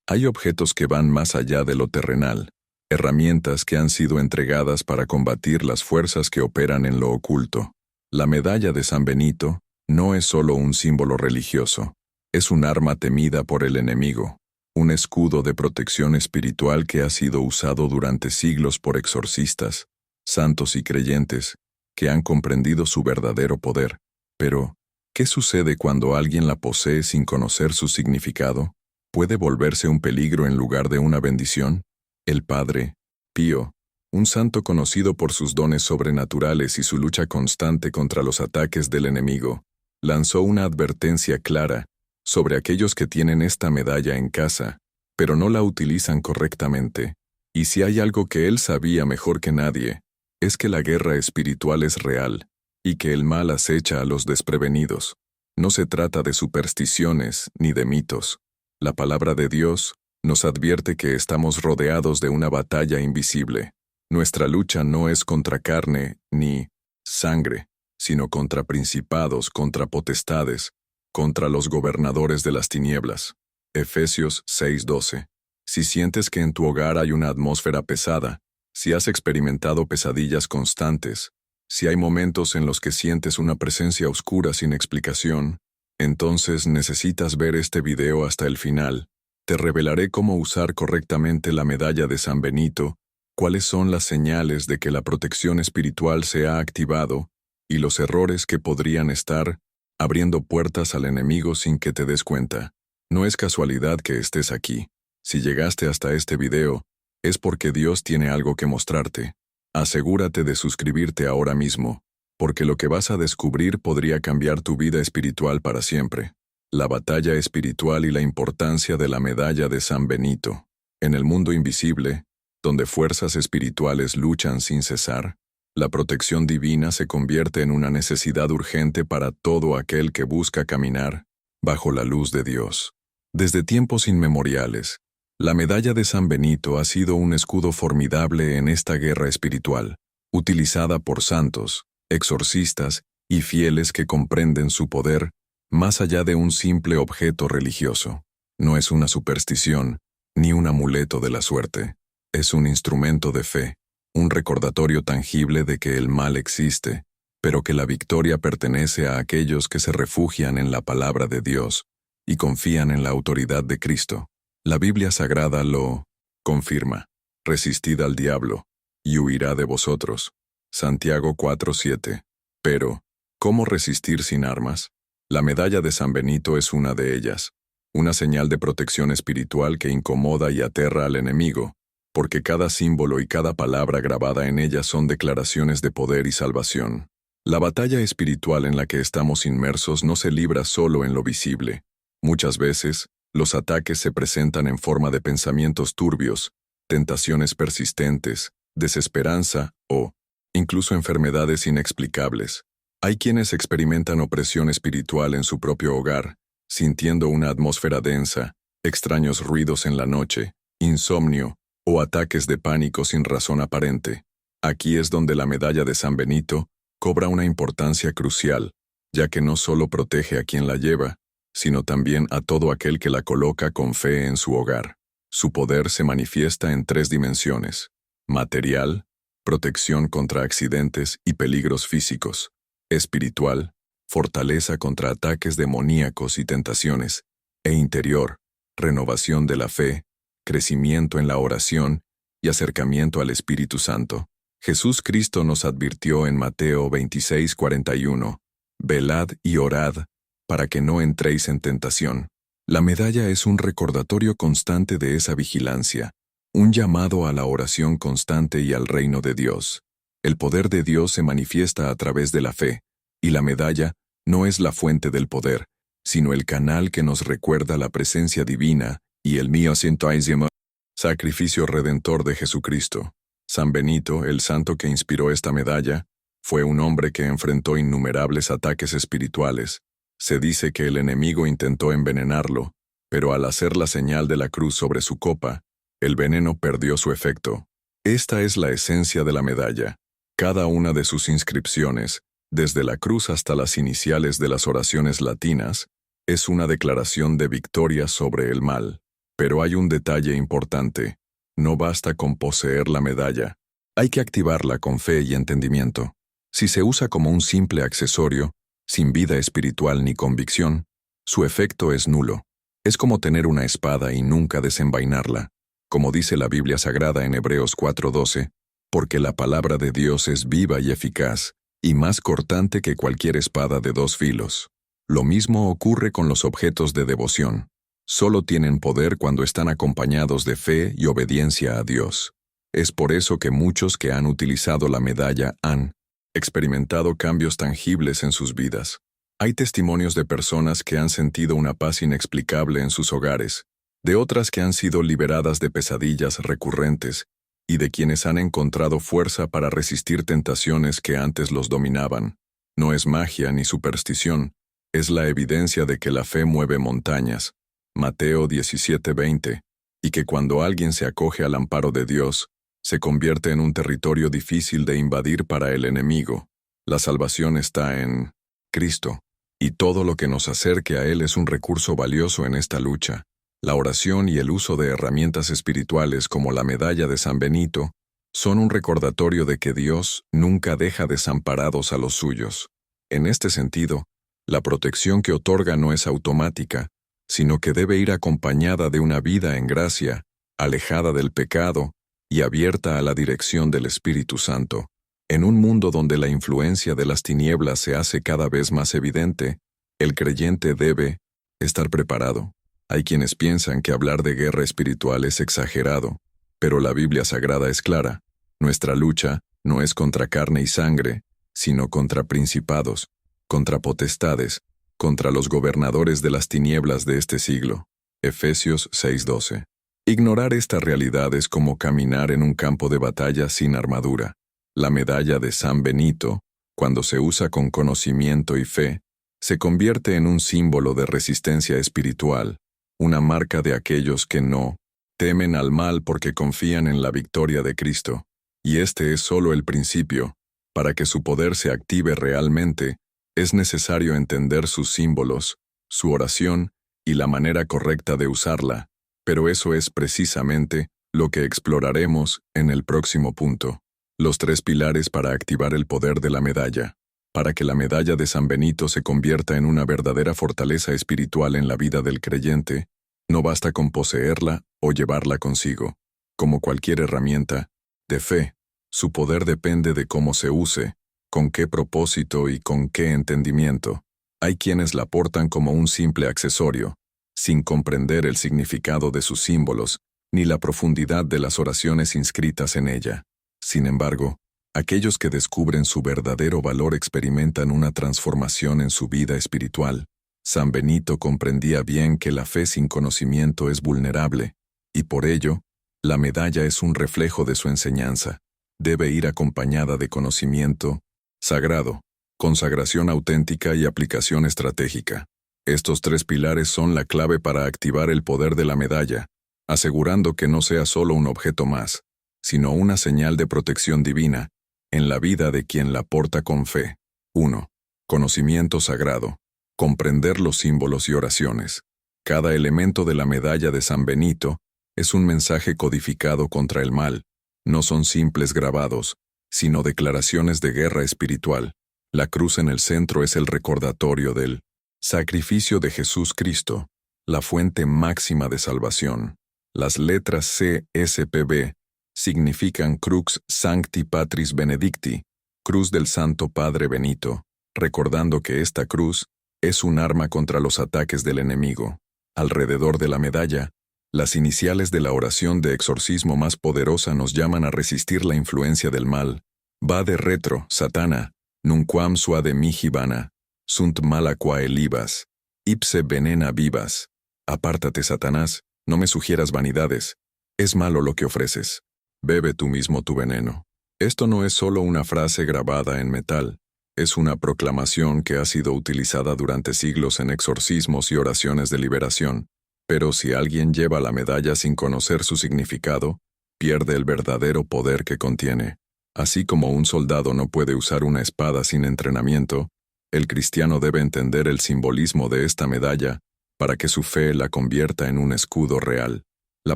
Hay objetos que van más allá de lo terrenal, herramientas que han sido entregadas para combatir las fuerzas que operan en lo oculto. La medalla de San Benito no es solo un símbolo religioso, es un arma temida por el enemigo, un escudo de protección espiritual que ha sido usado durante siglos por exorcistas, santos y creyentes, que han comprendido su verdadero poder. Pero, ¿qué sucede cuando alguien la posee sin conocer su significado? ¿Puede volverse un peligro en lugar de una bendición? El Padre Pío, un santo conocido por sus dones sobrenaturales y su lucha constante contra los ataques del enemigo, lanzó una advertencia clara sobre aquellos que tienen esta medalla en casa, pero no la utilizan correctamente. Y si hay algo que él sabía mejor que nadie, es que la guerra espiritual es real, y que el mal acecha a los desprevenidos. No se trata de supersticiones ni de mitos. La palabra de Dios nos advierte que estamos rodeados de una batalla invisible. Nuestra lucha no es contra carne ni sangre, sino contra principados, contra potestades, contra los gobernadores de las tinieblas. Efesios 6:12. Si sientes que en tu hogar hay una atmósfera pesada, si has experimentado pesadillas constantes, si hay momentos en los que sientes una presencia oscura sin explicación, entonces necesitas ver este video hasta el final. Te revelaré cómo usar correctamente la medalla de San Benito, cuáles son las señales de que la protección espiritual se ha activado, y los errores que podrían estar abriendo puertas al enemigo sin que te des cuenta. No es casualidad que estés aquí. Si llegaste hasta este video, es porque Dios tiene algo que mostrarte. Asegúrate de suscribirte ahora mismo, porque lo que vas a descubrir podría cambiar tu vida espiritual para siempre. La batalla espiritual y la importancia de la medalla de San Benito. En el mundo invisible, donde fuerzas espirituales luchan sin cesar, la protección divina se convierte en una necesidad urgente para todo aquel que busca caminar bajo la luz de Dios. Desde tiempos inmemoriales, la medalla de San Benito ha sido un escudo formidable en esta guerra espiritual, utilizada por santos, exorcistas y fieles que comprenden su poder más allá de un simple objeto religioso. No es una superstición, ni un amuleto de la suerte. Es un instrumento de fe, un recordatorio tangible de que el mal existe, pero que la victoria pertenece a aquellos que se refugian en la palabra de Dios y confían en la autoridad de Cristo. La Biblia Sagrada lo confirma. Resistid al diablo, y huirá de vosotros. Santiago 4:7. Pero, ¿cómo resistir sin armas? La medalla de San Benito es una de ellas, una señal de protección espiritual que incomoda y aterra al enemigo, porque cada símbolo y cada palabra grabada en ella son declaraciones de poder y salvación. La batalla espiritual en la que estamos inmersos no se libra solo en lo visible. Muchas veces, los ataques se presentan en forma de pensamientos turbios, tentaciones persistentes, desesperanza o, incluso enfermedades inexplicables. Hay quienes experimentan opresión espiritual en su propio hogar, sintiendo una atmósfera densa, extraños ruidos en la noche, insomnio o ataques de pánico sin razón aparente. Aquí es donde la medalla de San Benito cobra una importancia crucial, ya que no solo protege a quien la lleva, sino también a todo aquel que la coloca con fe en su hogar. Su poder se manifiesta en 3 dimensiones: material, protección contra accidentes y peligros físicos; espiritual, fortaleza contra ataques demoníacos y tentaciones; e interior, renovación de la fe, crecimiento en la oración y acercamiento al Espíritu Santo. Jesús Cristo nos advirtió en Mateo 26:41, «Velad y orad, para que no entréis en tentación». La medalla es un recordatorio constante de esa vigilancia, un llamado a la oración constante y al reino de Dios. El poder de Dios se manifiesta a través de la fe, y la medalla no es la fuente del poder, sino el canal que nos recuerda la presencia divina y el miocentésimo sacrificio redentor de Jesucristo. San Benito, el santo que inspiró esta medalla, fue un hombre que enfrentó innumerables ataques espirituales. Se dice que el enemigo intentó envenenarlo, pero al hacer la señal de la cruz sobre su copa, el veneno perdió su efecto. Esta es la esencia de la medalla. Cada una de sus inscripciones, desde la cruz hasta las iniciales de las oraciones latinas, es una declaración de victoria sobre el mal. Pero hay un detalle importante. No basta con poseer la medalla. Hay que activarla con fe y entendimiento. Si se usa como un simple accesorio, sin vida espiritual ni convicción, su efecto es nulo. Es como tener una espada y nunca desenvainarla. Como dice la Biblia Sagrada en Hebreos 4:12, porque la palabra de Dios es viva y eficaz, y más cortante que cualquier espada de dos filos. Lo mismo ocurre con los objetos de devoción. Solo tienen poder cuando están acompañados de fe y obediencia a Dios. Es por eso que muchos que han utilizado la medalla han experimentado cambios tangibles en sus vidas. Hay testimonios de personas que han sentido una paz inexplicable en sus hogares, de otras que han sido liberadas de pesadillas recurrentes y de quienes han encontrado fuerza para resistir tentaciones que antes los dominaban. No es magia ni superstición, es la evidencia de que la fe mueve montañas. Mateo 17:20, y que cuando alguien se acoge al amparo de Dios, se convierte en un territorio difícil de invadir para el enemigo. La salvación está en Cristo, y todo lo que nos acerque a Él es un recurso valioso en esta lucha. La oración y el uso de herramientas espirituales como la medalla de San Benito son un recordatorio de que Dios nunca deja desamparados a los suyos. En este sentido, la protección que otorga no es automática, sino que debe ir acompañada de una vida en gracia, alejada del pecado y abierta a la dirección del Espíritu Santo. En un mundo donde la influencia de las tinieblas se hace cada vez más evidente, el creyente debe estar preparado. Hay quienes piensan que hablar de guerra espiritual es exagerado, pero la Biblia Sagrada es clara. Nuestra lucha no es contra carne y sangre, sino contra principados, contra potestades, contra los gobernadores de las tinieblas de este siglo. Efesios 6:12. Ignorar esta realidad es como caminar en un campo de batalla sin armadura. La medalla de San Benito, cuando se usa con conocimiento y fe, se convierte en un símbolo de resistencia espiritual, una marca de aquellos que no temen al mal porque confían en la victoria de Cristo. Y este es solo el principio. Para que su poder se active realmente, es necesario entender sus símbolos, su oración y la manera correcta de usarla. Pero eso es precisamente lo que exploraremos en el próximo punto. Los 3 pilares para activar el poder de la medalla. Para que la medalla de San Benito se convierta en una verdadera fortaleza espiritual en la vida del creyente, no basta con poseerla o llevarla consigo. Como cualquier herramienta de fe, su poder depende de cómo se use, con qué propósito y con qué entendimiento. Hay quienes la portan como un simple accesorio, sin comprender el significado de sus símbolos ni la profundidad de las oraciones inscritas en ella. Sin embargo, aquellos que descubren su verdadero valor experimentan una transformación en su vida espiritual. San Benito comprendía bien que la fe sin conocimiento es vulnerable, y por ello, la medalla es un reflejo de su enseñanza. Debe ir acompañada de conocimiento sagrado, consagración auténtica y aplicación estratégica. Estos 3 pilares son la clave para activar el poder de la medalla, asegurando que no sea solo un objeto más, sino una señal de protección divina en la vida de quien la porta con fe. 1. Conocimiento sagrado. Comprender los símbolos y oraciones. Cada elemento de la medalla de San Benito es un mensaje codificado contra el mal. No son simples grabados, sino declaraciones de guerra espiritual. La cruz en el centro es el recordatorio del sacrificio de Jesús Cristo, la fuente máxima de salvación. Las letras CSPB significan Crux Sancti Patris Benedicti, cruz del Santo Padre Benito, recordando que esta cruz es un arma contra los ataques del enemigo. Alrededor de la medalla, las iniciales de la oración de exorcismo más poderosa nos llaman a resistir la influencia del mal. Vade retro, Satana, nunquam suade mihi vana, sunt mala quae libas, ipse venena vivas. Apártate, Satanás, no me sugieras vanidades. Es malo lo que ofreces. Bebe tú mismo tu veneno. Esto no es solo una frase grabada en metal, es una proclamación que ha sido utilizada durante siglos en exorcismos y oraciones de liberación. Pero si alguien lleva la medalla sin conocer su significado, pierde el verdadero poder que contiene. Así como un soldado no puede usar una espada sin entrenamiento, el cristiano debe entender el simbolismo de esta medalla para que su fe la convierta en un escudo real. La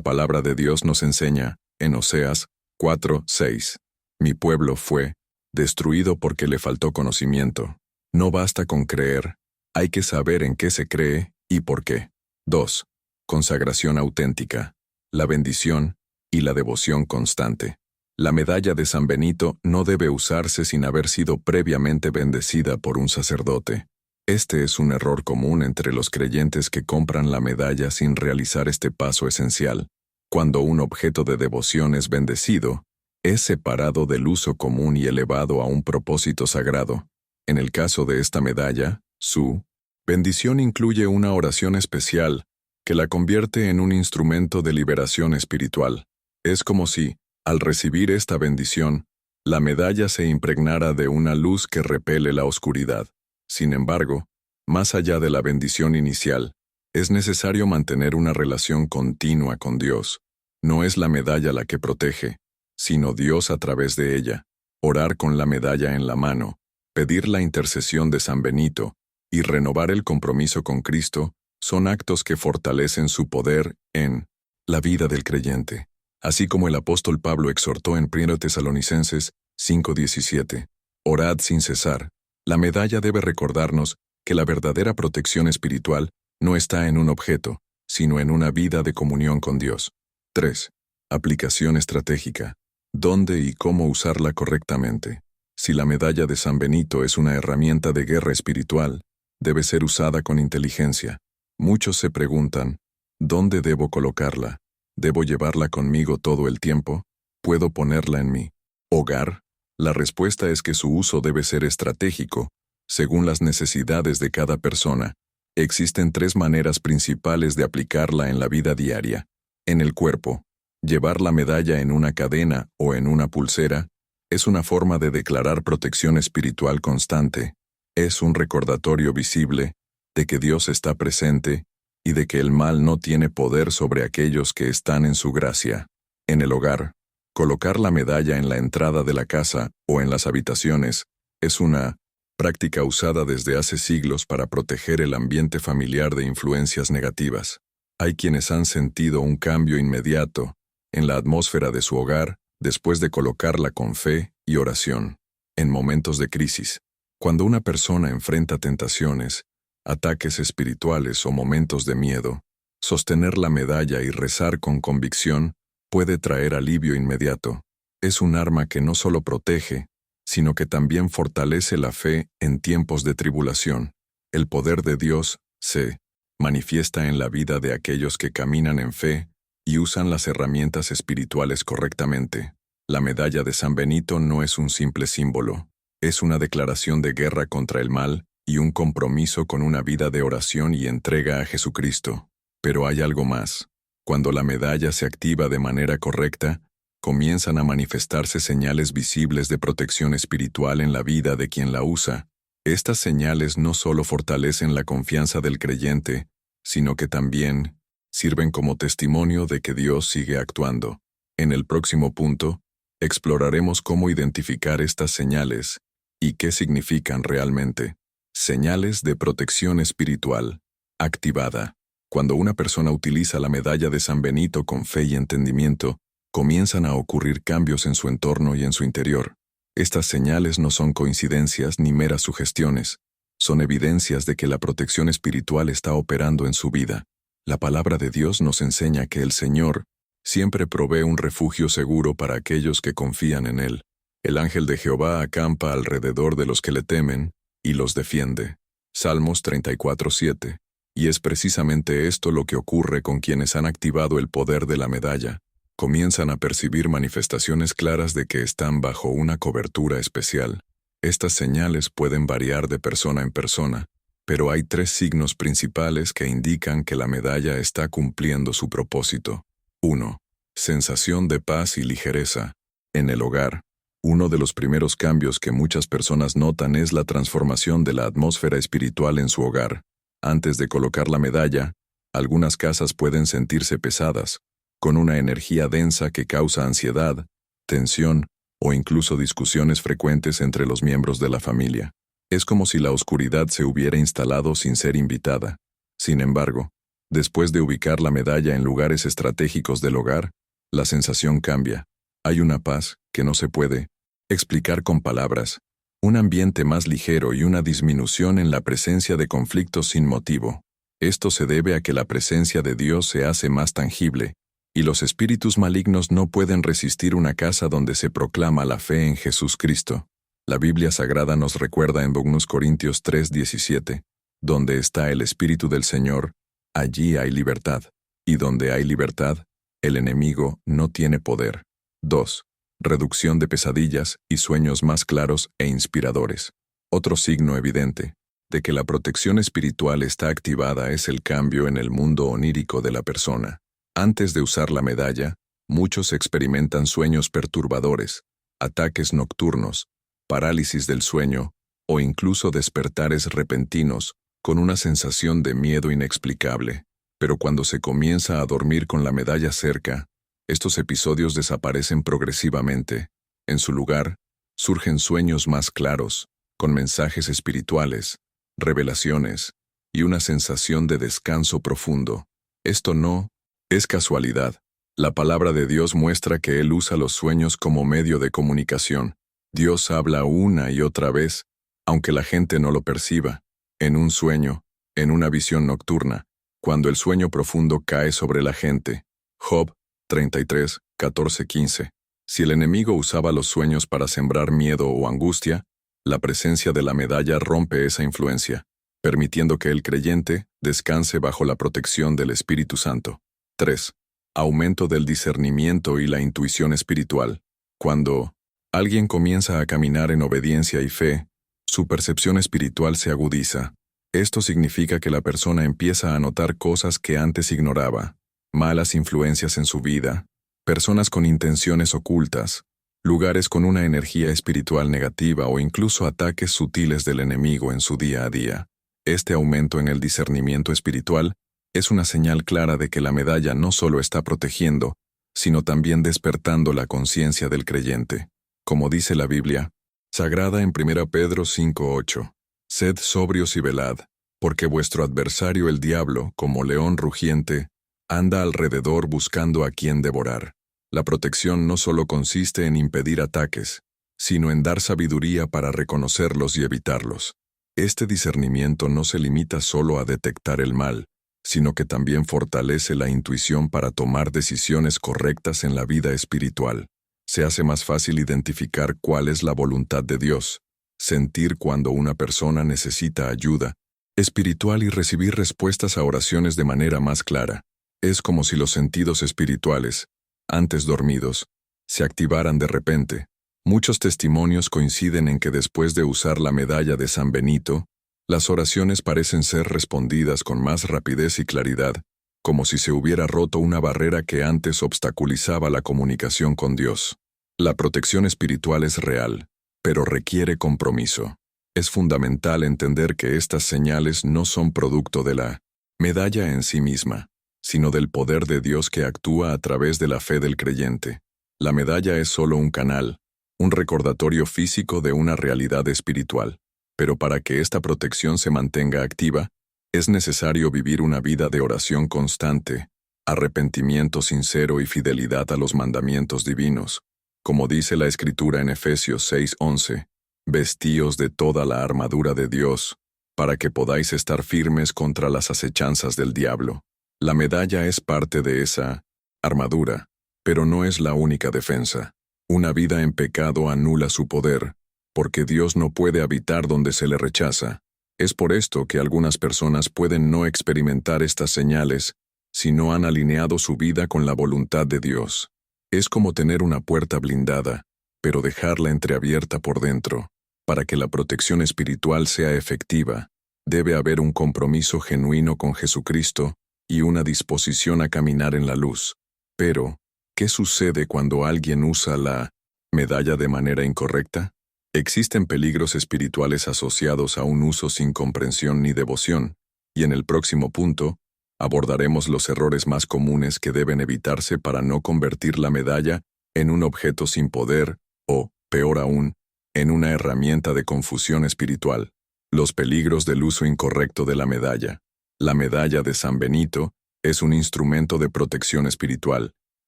palabra de Dios nos enseña, en Oseas 4:6, mi pueblo fue destruido porque le faltó conocimiento. No basta con creer, hay que saber en qué se cree y por qué. 2. Consagración auténtica, la bendición y la devoción constante. La medalla de San Benito no debe usarse sin haber sido previamente bendecida por un sacerdote. Este es un error común entre los creyentes que compran la medalla sin realizar este paso esencial. Cuando un objeto de devoción es bendecido, es separado del uso común y elevado a un propósito sagrado. En el caso de esta medalla, su bendición incluye una oración especial que la convierte en un instrumento de liberación espiritual. Es como si, al recibir esta bendición, la medalla se impregnara de una luz que repele la oscuridad. Sin embargo, más allá de la bendición inicial, es necesario mantener una relación continua con Dios. No es la medalla la que protege, sino Dios a través de ella. Orar con la medalla en la mano, pedir la intercesión de San Benito y renovar el compromiso con Cristo son actos que fortalecen su poder en la vida del creyente. Así como el apóstol Pablo exhortó en 1 Tesalonicenses 5:17, orad sin cesar. La medalla debe recordarnos que la verdadera protección espiritual no está en un objeto, sino en una vida de comunión con Dios. 3. Aplicación estratégica. ¿Dónde y cómo usarla correctamente? Si la medalla de San Benito es una herramienta de guerra espiritual, debe ser usada con inteligencia. Muchos se preguntan, ¿dónde debo colocarla? ¿Debo llevarla conmigo todo el tiempo? ¿Puedo ponerla en mi hogar? La respuesta es que su uso debe ser estratégico, según las necesidades de cada persona. Existen 3 maneras principales de aplicarla en la vida diaria. En el cuerpo, llevar la medalla en una cadena o en una pulsera es una forma de declarar protección espiritual constante. Es un recordatorio visible de que Dios está presente y de que el mal no tiene poder sobre aquellos que están en su gracia. En el hogar, colocar la medalla en la entrada de la casa o en las habitaciones es una práctica usada desde hace siglos para proteger el ambiente familiar de influencias negativas. Hay quienes han sentido un cambio inmediato en la atmósfera de su hogar después de colocarla con fe y oración. En momentos de crisis, cuando una persona enfrenta tentaciones, ataques espirituales o momentos de miedo, sostener la medalla y rezar con convicción puede traer alivio inmediato. Es un arma que no solo protege, sino que también fortalece la fe en tiempos de tribulación. El poder de Dios se manifiesta en la vida de aquellos que caminan en fe y usan las herramientas espirituales correctamente. La medalla de San Benito no es un simple símbolo, es una declaración de guerra contra el mal y un compromiso con una vida de oración y entrega a Jesucristo. Pero hay algo más. Cuando la medalla se activa de manera correcta, comienzan a manifestarse señales visibles de protección espiritual en la vida de quien la usa. Estas señales no solo fortalecen la confianza del creyente, sino que también sirven como testimonio de que Dios sigue actuando. En el próximo punto, exploraremos cómo identificar estas señales y qué significan realmente. Señales de protección espiritual. Activada. Cuando una persona utiliza la medalla de San Benito con fe y entendimiento, comienzan a ocurrir cambios en su entorno y en su interior. Estas señales no son coincidencias ni meras sugestiones, son evidencias de que la protección espiritual está operando en su vida. La palabra de Dios nos enseña que el Señor siempre provee un refugio seguro para aquellos que confían en Él. El ángel de Jehová acampa alrededor de los que le temen y los defiende. Salmos 34:7. Y es precisamente esto lo que ocurre con quienes han activado el poder de la medalla. Comienzan a percibir manifestaciones claras de que están bajo una cobertura especial. Estas señales pueden variar de persona en persona, pero hay 3 signos principales que indican que la medalla está cumpliendo su propósito. 1. Sensación de paz y ligereza. En el hogar, uno de los primeros cambios que muchas personas notan es la transformación de la atmósfera espiritual en su hogar. Antes de colocar la medalla, algunas casas pueden sentirse pesadas, con una energía densa que causa ansiedad, tensión o incluso discusiones frecuentes entre los miembros de la familia. Es como si la oscuridad se hubiera instalado sin ser invitada. Sin embargo, después de ubicar la medalla en lugares estratégicos del hogar, la sensación cambia. Hay una paz que no se puede explicar con palabras, un ambiente más ligero y una disminución en la presencia de conflictos sin motivo. Esto se debe a que la presencia de Dios se hace más tangible, y los espíritus malignos no pueden resistir una casa donde se proclama la fe en Jesús Cristo. La Biblia Sagrada nos recuerda en 2 Corintios 3:17, donde está el Espíritu del Señor, allí hay libertad, y donde hay libertad, el enemigo no tiene poder. 2. Reducción de pesadillas y sueños más claros e inspiradores. Otro signo evidente de que la protección espiritual está activada es el cambio en el mundo onírico de la persona. Antes de usar la medalla, muchos experimentan sueños perturbadores, ataques nocturnos, parálisis del sueño o incluso despertares repentinos con una sensación de miedo inexplicable. Pero cuando se comienza a dormir con la medalla cerca, estos episodios desaparecen progresivamente. En su lugar, surgen sueños más claros, con mensajes espirituales, revelaciones y una sensación de descanso profundo. Esto no es casualidad. La palabra de Dios muestra que Él usa los sueños como medio de comunicación. Dios habla una y otra vez, aunque la gente no lo perciba, en un sueño, en una visión nocturna, cuando el sueño profundo cae sobre la gente. Job 33, 14, 15. Si el enemigo usaba los sueños para sembrar miedo o angustia, la presencia de la medalla rompe esa influencia, permitiendo que el creyente descanse bajo la protección del Espíritu Santo. 3. Aumento del discernimiento y la intuición espiritual. Cuando alguien comienza a caminar en obediencia y fe, su percepción espiritual se agudiza. Esto significa que la persona empieza a notar cosas que antes ignoraba, malas influencias en su vida, personas con intenciones ocultas, lugares con una energía espiritual negativa o incluso ataques sutiles del enemigo en su día a día. Este aumento en el discernimiento espiritual es una señal clara de que la medalla no solo está protegiendo, sino también despertando la conciencia del creyente. Como dice la Biblia Sagrada en 1 Pedro 5:8, sed sobrios y velad, porque vuestro adversario el diablo, como león rugiente, anda alrededor buscando a quien devorar. La protección no solo consiste en impedir ataques, sino en dar sabiduría para reconocerlos y evitarlos. Este discernimiento no se limita solo a detectar el mal, sino que también fortalece la intuición para tomar decisiones correctas en la vida espiritual. Se hace más fácil identificar cuál es la voluntad de Dios, sentir cuando una persona necesita ayuda espiritual y recibir respuestas a oraciones de manera más clara. Es como si los sentidos espirituales, antes dormidos, se activaran de repente. Muchos testimonios coinciden en que después de usar la medalla de San Benito, las oraciones parecen ser respondidas con más rapidez y claridad, como si se hubiera roto una barrera que antes obstaculizaba la comunicación con Dios. La protección espiritual es real, pero requiere compromiso. Es fundamental entender que estas señales no son producto de la medalla en sí misma, sino del poder de Dios que actúa a través de la fe del creyente. La medalla es solo un canal, un recordatorio físico de una realidad espiritual, pero para que esta protección se mantenga activa, es necesario vivir una vida de oración constante, arrepentimiento sincero y fidelidad a los mandamientos divinos. Como dice la Escritura en Efesios 6:11, vestíos de toda la armadura de Dios, para que podáis estar firmes contra las acechanzas del diablo. La medalla es parte de esa armadura, pero no es la única defensa. Una vida en pecado anula su poder, porque Dios no puede habitar donde se le rechaza. Es por esto que algunas personas pueden no experimentar estas señales si no han alineado su vida con la voluntad de Dios. Es como tener una puerta blindada, pero dejarla entreabierta por dentro. Para que la protección espiritual sea efectiva, debe haber un compromiso genuino con Jesucristo y una disposición a caminar en la luz. Pero, ¿qué sucede cuando alguien usa la medalla de manera incorrecta? Existen peligros espirituales asociados a un uso sin comprensión ni devoción, y en el próximo punto, abordaremos los errores más comunes que deben evitarse para no convertir la medalla en un objeto sin poder, o, peor aún, en una herramienta de confusión espiritual. Los peligros del uso incorrecto de la medalla. La medalla de San Benito es un instrumento de protección espiritual,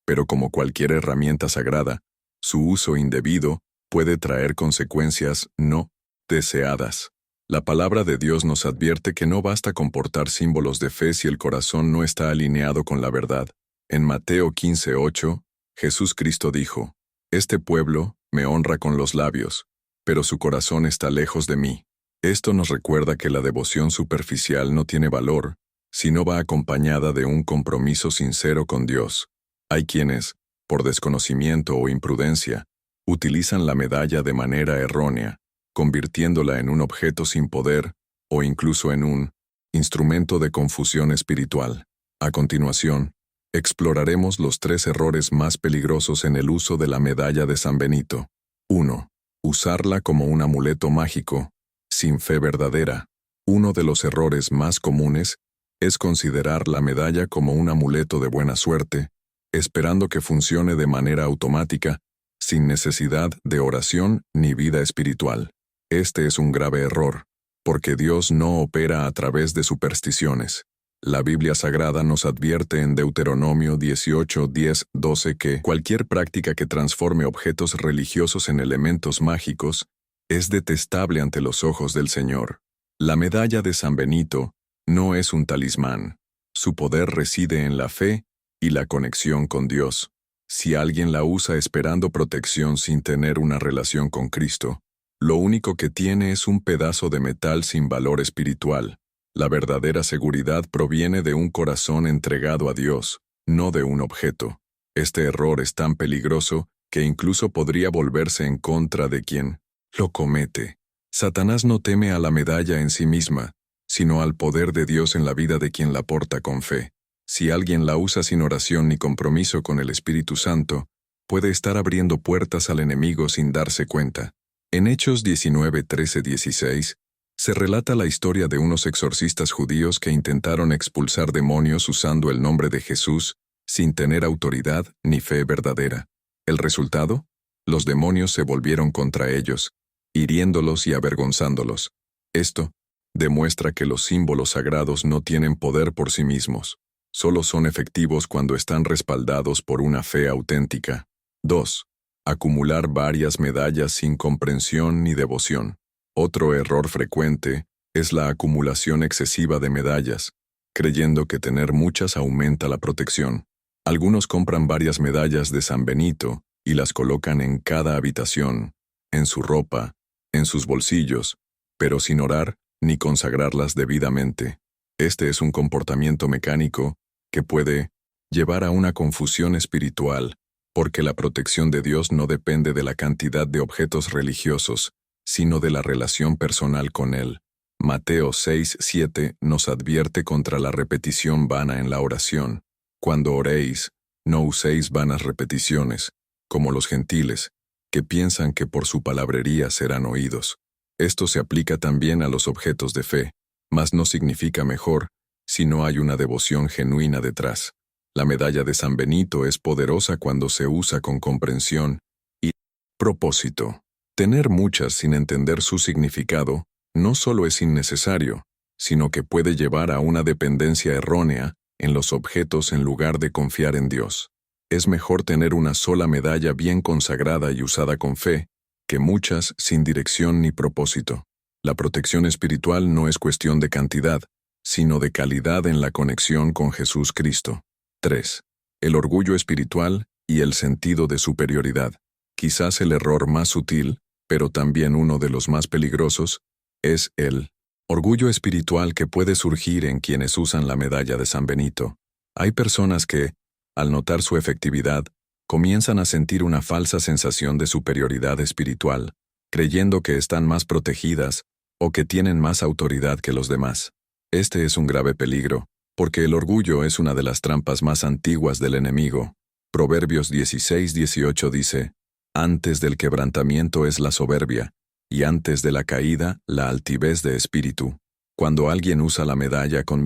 pero como cualquier herramienta sagrada, su uso indebido puede traer consecuencias no deseadas. La palabra de Dios nos advierte que no basta con portar símbolos de fe si el corazón no está alineado con la verdad. En Mateo 15:8, Jesús Cristo dijo: «Este pueblo me honra con los labios, pero su corazón está lejos de mí». Esto nos recuerda que la devoción superficial no tiene valor si no va acompañada de un compromiso sincero con Dios. Hay quienes, por desconocimiento o imprudencia, utilizan la medalla de manera errónea, convirtiéndola en un objeto sin poder o incluso en un instrumento de confusión espiritual. A continuación, exploraremos los 3 errores más peligrosos en el uso de la medalla de San Benito. 1. Usarla como un amuleto mágico, sin fe verdadera. Uno de los errores más comunes es considerar la medalla como un amuleto de buena suerte, esperando que funcione de manera automática, sin necesidad de oración ni vida espiritual. Este es un grave error, porque Dios no opera a través de supersticiones. La Biblia Sagrada nos advierte en Deuteronomio 18:10-12 que cualquier práctica que transforme objetos religiosos en elementos mágicos es detestable ante los ojos del Señor. La medalla de San Benito no es un talismán. Su poder reside en la fe y la conexión con Dios. Si alguien la usa esperando protección sin tener una relación con Cristo, lo único que tiene es un pedazo de metal sin valor espiritual. La verdadera seguridad proviene de un corazón entregado a Dios, no de un objeto. Este error es tan peligroso que incluso podría volverse en contra de quien lo comete. Satanás no teme a la medalla en sí misma, sino al poder de Dios en la vida de quien la porta con fe. Si alguien la usa sin oración ni compromiso con el Espíritu Santo, puede estar abriendo puertas al enemigo sin darse cuenta. En Hechos 19:13-16, se relata la historia de unos exorcistas judíos que intentaron expulsar demonios usando el nombre de Jesús, sin tener autoridad ni fe verdadera. ¿El resultado? Los demonios se volvieron contra ellos, hiriéndolos y avergonzándolos. Esto demuestra que los símbolos sagrados no tienen poder por sí mismos. Solo son efectivos cuando están respaldados por una fe auténtica. 2. Acumular varias medallas sin comprensión ni devoción. Otro error frecuente es la acumulación excesiva de medallas, creyendo que tener muchas aumenta la protección. Algunos compran varias medallas de San Benito y las colocan en cada habitación, en su ropa, en sus bolsillos, pero sin orar ni consagrarlas debidamente. Este es un comportamiento mecánico que puede llevar a una confusión espiritual, porque la protección de Dios no depende de la cantidad de objetos religiosos, sino de la relación personal con Él. Mateo 6:7 nos advierte contra la repetición vana en la oración. Cuando oréis, no uséis vanas repeticiones, como los gentiles, que piensan que por su palabrería serán oídos. Esto se aplica también a los objetos de fe, mas no significa mejor si no hay una devoción genuina detrás. La medalla de San Benito es poderosa cuando se usa con comprensión y propósito. Tener muchas sin entender su significado no solo es innecesario, sino que puede llevar a una dependencia errónea en los objetos en lugar de confiar en Dios. Es mejor tener una sola medalla bien consagrada y usada con fe, que muchas sin dirección ni propósito. La protección espiritual no es cuestión de cantidad, sino de calidad en la conexión con Jesús Cristo. 3. El orgullo espiritual y el sentido de superioridad. Quizás el error más sutil, pero también uno de los más peligrosos, es el orgullo espiritual que puede surgir en quienes usan la medalla de San Benito. Hay personas que, al notar su efectividad, comienzan a sentir una falsa sensación de superioridad espiritual, creyendo que están más protegidas o que tienen más autoridad que los demás. Este es un grave peligro, porque el orgullo es una de las trampas más antiguas del enemigo. Proverbios 16:18 dice: «Antes del quebrantamiento es la soberbia, y antes de la caída, la altivez de espíritu». Cuando alguien usa la medalla con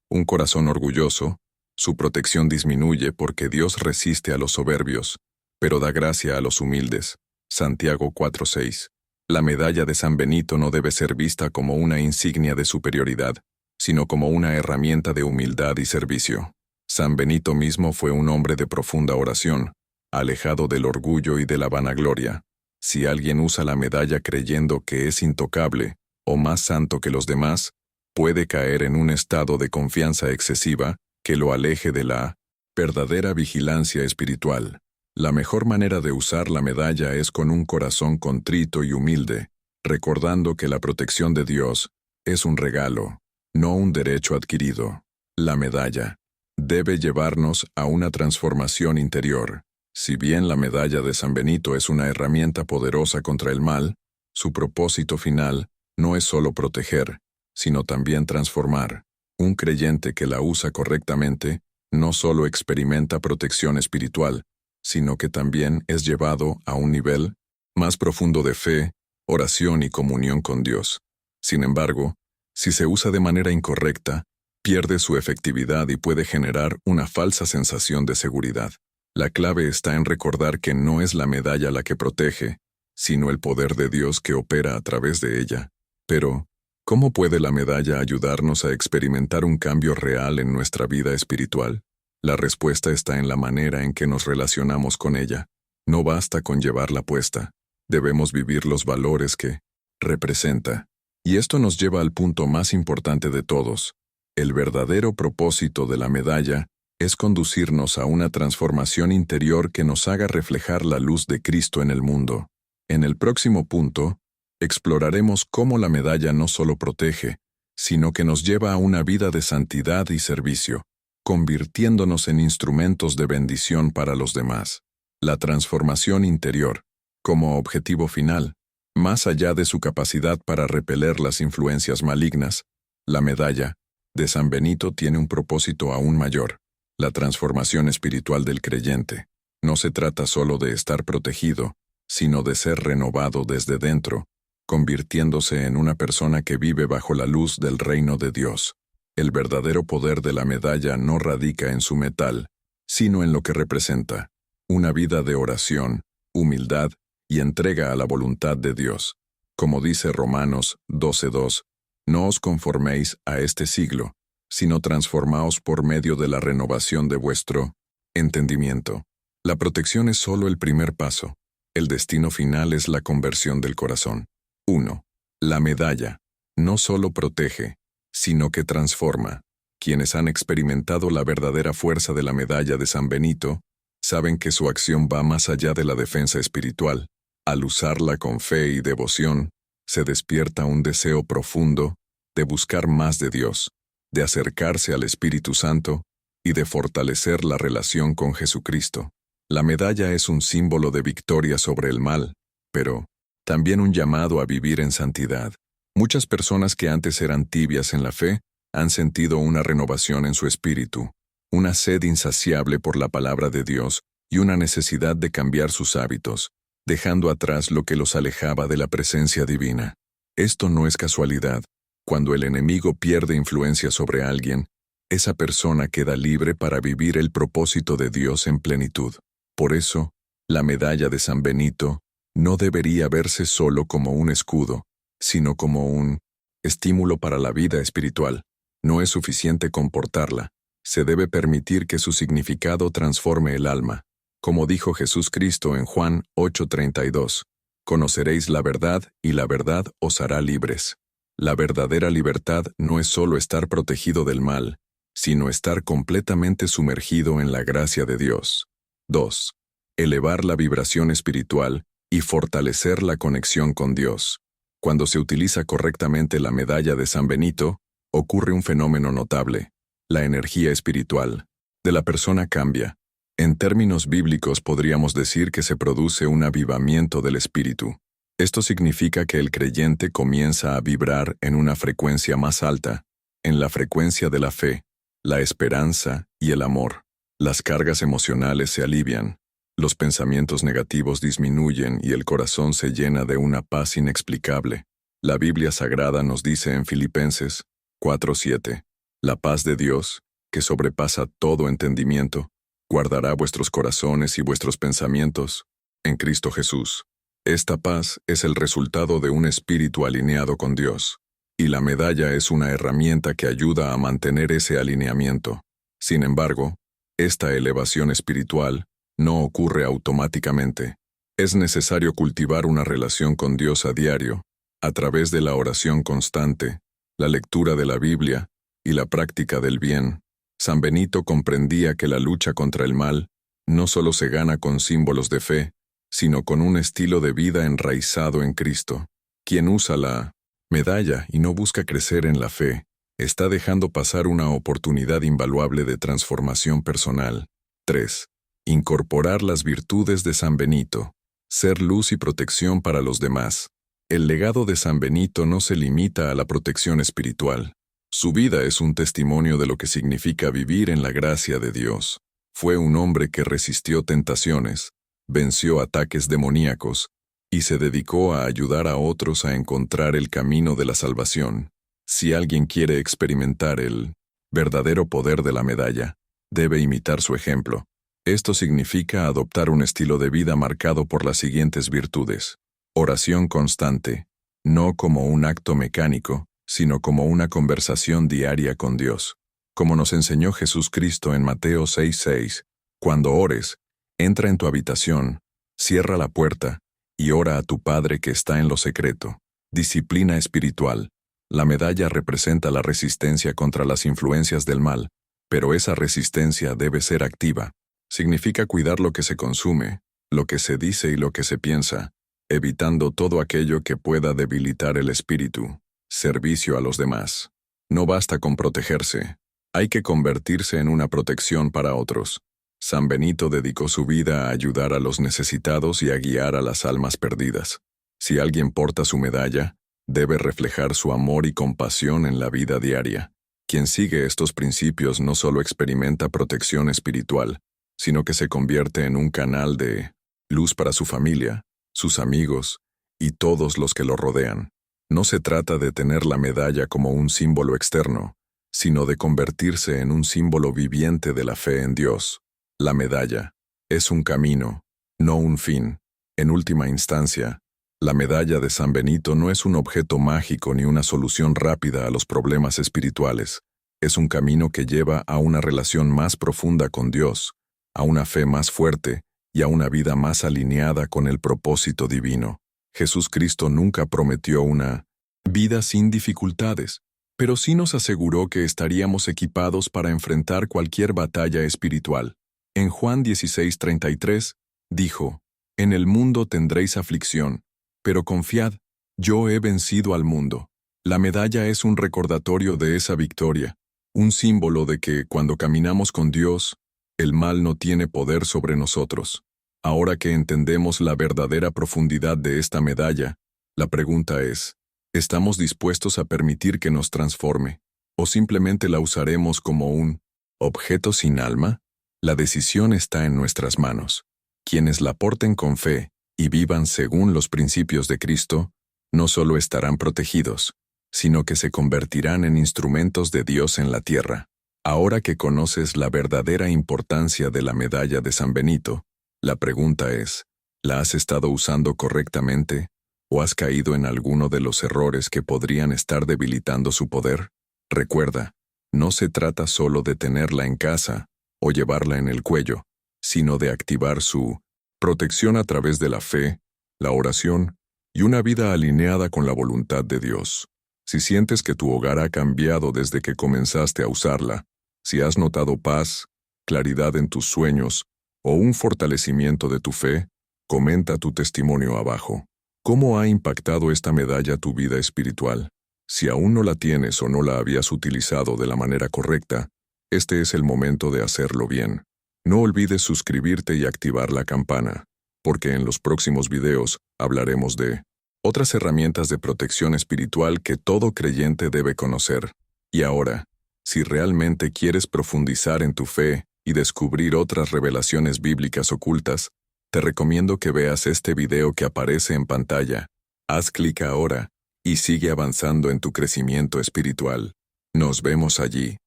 un corazón orgulloso, su protección disminuye porque Dios resiste a los soberbios, pero da gracia a los humildes. Santiago 4:6. La medalla de San Benito no debe ser vista como una insignia de superioridad, sino como una herramienta de humildad y servicio. San Benito mismo fue un hombre de profunda oración, alejado del orgullo y de la vanagloria. Si alguien usa la medalla creyendo que es intocable o más santo que los demás, puede caer en un estado de confianza excesiva que lo aleje de la verdadera vigilancia espiritual. La mejor manera de usar la medalla es con un corazón contrito y humilde, recordando que la protección de Dios es un regalo, no un derecho adquirido. La medalla debe llevarnos a una transformación interior. Si bien la medalla de San Benito es una herramienta poderosa contra el mal, su propósito final no es solo proteger, sino también transformar. Un creyente que la usa correctamente no solo experimenta protección espiritual, sino que también es llevado a un nivel más profundo de fe, oración y comunión con Dios. Sin embargo, si se usa de manera incorrecta, pierde su efectividad y puede generar una falsa sensación de seguridad. La clave está en recordar que no es la medalla la que protege, sino el poder de Dios que opera a través de ella. Pero, ¿cómo puede la medalla ayudarnos a experimentar un cambio real en nuestra vida espiritual? La respuesta está en la manera en que nos relacionamos con ella. No basta con llevarla puesta. Debemos vivir los valores que representa. Y esto nos lleva al punto más importante de todos. El verdadero propósito de la medalla es conducirnos a una transformación interior que nos haga reflejar la luz de Cristo en el mundo. En el próximo punto, exploraremos cómo la medalla no solo protege, sino que nos lleva a una vida de santidad y servicio, convirtiéndonos en instrumentos de bendición para los demás. La transformación interior, como objetivo final, más allá de su capacidad para repeler las influencias malignas, la medalla de San Benito tiene un propósito aún mayor: la transformación espiritual del creyente. No se trata solo de estar protegido, sino de ser renovado desde dentro, convirtiéndose en una persona que vive bajo la luz del reino de Dios. El verdadero poder de la medalla no radica en su metal, sino en lo que representa: una vida de oración, humildad y entrega a la voluntad de Dios. Como dice Romanos 12:2, no os conforméis a este siglo, sino transformaos por medio de la renovación de vuestro entendimiento. La protección es solo el primer paso. El destino final es la conversión del corazón. 1. La medalla no solo protege, sino que transforma. Quienes han experimentado la verdadera fuerza de la medalla de San Benito saben que su acción va más allá de la defensa espiritual. Al usarla con fe y devoción, se despierta un deseo profundo de buscar más de Dios, de acercarse al Espíritu Santo y de fortalecer la relación con Jesucristo. La medalla es un símbolo de victoria sobre el mal, pero también un llamado a vivir en santidad. Muchas personas que antes eran tibias en la fe han sentido una renovación en su espíritu, una sed insaciable por la palabra de Dios y una necesidad de cambiar sus hábitos, dejando atrás lo que los alejaba de la presencia divina. Esto no es casualidad. Cuando el enemigo pierde influencia sobre alguien, esa persona queda libre para vivir el propósito de Dios en plenitud. Por eso, la medalla de San Benito no debería verse solo como un escudo, sino como un estímulo para la vida espiritual. No es suficiente con portarla. Se debe permitir que su significado transforme el alma. Como dijo Jesús Cristo en Juan 8:32, conoceréis la verdad y la verdad os hará libres. La verdadera libertad no es solo estar protegido del mal, sino estar completamente sumergido en la gracia de Dios. 2. Elevar la vibración espiritual y fortalecer la conexión con Dios. Cuando se utiliza correctamente la medalla de San Benito, ocurre un fenómeno notable. La energía espiritual de la persona cambia. En términos bíblicos podríamos decir que se produce un avivamiento del espíritu. Esto significa que el creyente comienza a vibrar en una frecuencia más alta, en la frecuencia de la fe, la esperanza y el amor. Las cargas emocionales se alivian, los pensamientos negativos disminuyen y el corazón se llena de una paz inexplicable. La Biblia Sagrada nos dice en Filipenses 4:7, la paz de Dios, que sobrepasa todo entendimiento, guardará vuestros corazones y vuestros pensamientos en Cristo Jesús. Esta paz es el resultado de un espíritu alineado con Dios. y la medalla es una herramienta que ayuda a mantener ese alineamiento. Sin embargo, esta elevación espiritual no ocurre automáticamente. Es necesario cultivar una relación con Dios a diario, a través de la oración constante, la lectura de la Biblia y la práctica del bien. San Benito comprendía que la lucha contra el mal no solo se gana con símbolos de fe, sino con un estilo de vida enraizado en Cristo. Quien usa la medalla y no busca crecer en la fe, está dejando pasar una oportunidad invaluable de transformación personal. 3. Incorporar las virtudes de San Benito. Ser luz y protección para los demás. El legado de San Benito no se limita a la protección espiritual. Su vida es un testimonio de lo que significa vivir en la gracia de Dios. Fue un hombre que resistió tentaciones, venció ataques demoníacos, y se dedicó a ayudar a otros a encontrar el camino de la salvación. Si alguien quiere experimentar el verdadero poder de la medalla, debe imitar su ejemplo. Esto significa adoptar un estilo de vida marcado por las siguientes virtudes. Oración constante, no como un acto mecánico, sino como una conversación diaria con Dios. Como nos enseñó Jesucristo en Mateo 6:6, cuando ores, entra en tu habitación, cierra la puerta, y ora a tu Padre que está en lo secreto. Disciplina espiritual. La medalla representa la resistencia contra las influencias del mal, pero esa resistencia debe ser activa. Significa cuidar lo que se consume, lo que se dice y lo que se piensa, evitando todo aquello que pueda debilitar el espíritu. Servicio a los demás. No basta con protegerse, hay que convertirse en una protección para otros. San Benito dedicó su vida a ayudar a los necesitados y a guiar a las almas perdidas. Si alguien porta su medalla, debe reflejar su amor y compasión en la vida diaria. Quien sigue estos principios no solo experimenta protección espiritual, sino que se convierte en un canal de luz para su familia, sus amigos y todos los que lo rodean. No se trata de tener la medalla como un símbolo externo, sino de convertirse en un símbolo viviente de la fe en Dios. La medalla es un camino, no un fin. En última instancia, la medalla de San Benito no es un objeto mágico ni una solución rápida a los problemas espirituales. Es un camino que lleva a una relación más profunda con Dios, a una fe más fuerte y a una vida más alineada con el propósito divino. Jesucristo nunca prometió una vida sin dificultades, pero sí nos aseguró que estaríamos equipados para enfrentar cualquier batalla espiritual. En Juan 16:33, dijo, «En el mundo tendréis aflicción, pero confiad, yo he vencido al mundo». La medalla es un recordatorio de esa victoria, un símbolo de que, cuando caminamos con Dios, el mal no tiene poder sobre nosotros. Ahora que entendemos la verdadera profundidad de esta medalla, la pregunta es, ¿estamos dispuestos a permitir que nos transforme? ¿O simplemente la usaremos como un objeto sin alma? La decisión está en nuestras manos. Quienes la porten con fe y vivan según los principios de Cristo, no solo estarán protegidos, sino que se convertirán en instrumentos de Dios en la tierra. Ahora que conoces la verdadera importancia de la medalla de San Benito, la pregunta es, ¿la has estado usando correctamente o has caído en alguno de los errores que podrían estar debilitando su poder? Recuerda, no se trata solo de tenerla en casa o llevarla en el cuello, sino de activar su protección a través de la fe, la oración y una vida alineada con la voluntad de Dios. Si sientes que tu hogar ha cambiado desde que comenzaste a usarla, si has notado paz, claridad en tus sueños o un fortalecimiento de tu fe, comenta tu testimonio abajo. ¿Cómo ha impactado esta medalla tu vida espiritual? Si aún no la tienes o no la habías utilizado de la manera correcta, este es el momento de hacerlo bien. No olvides suscribirte y activar la campana, porque en los próximos videos hablaremos de otras herramientas de protección espiritual que todo creyente debe conocer. Y ahora, si realmente quieres profundizar en tu fe y descubrir otras revelaciones bíblicas ocultas, te recomiendo que veas este video que aparece en pantalla. Haz clic ahora y sigue avanzando en tu crecimiento espiritual. Nos vemos allí.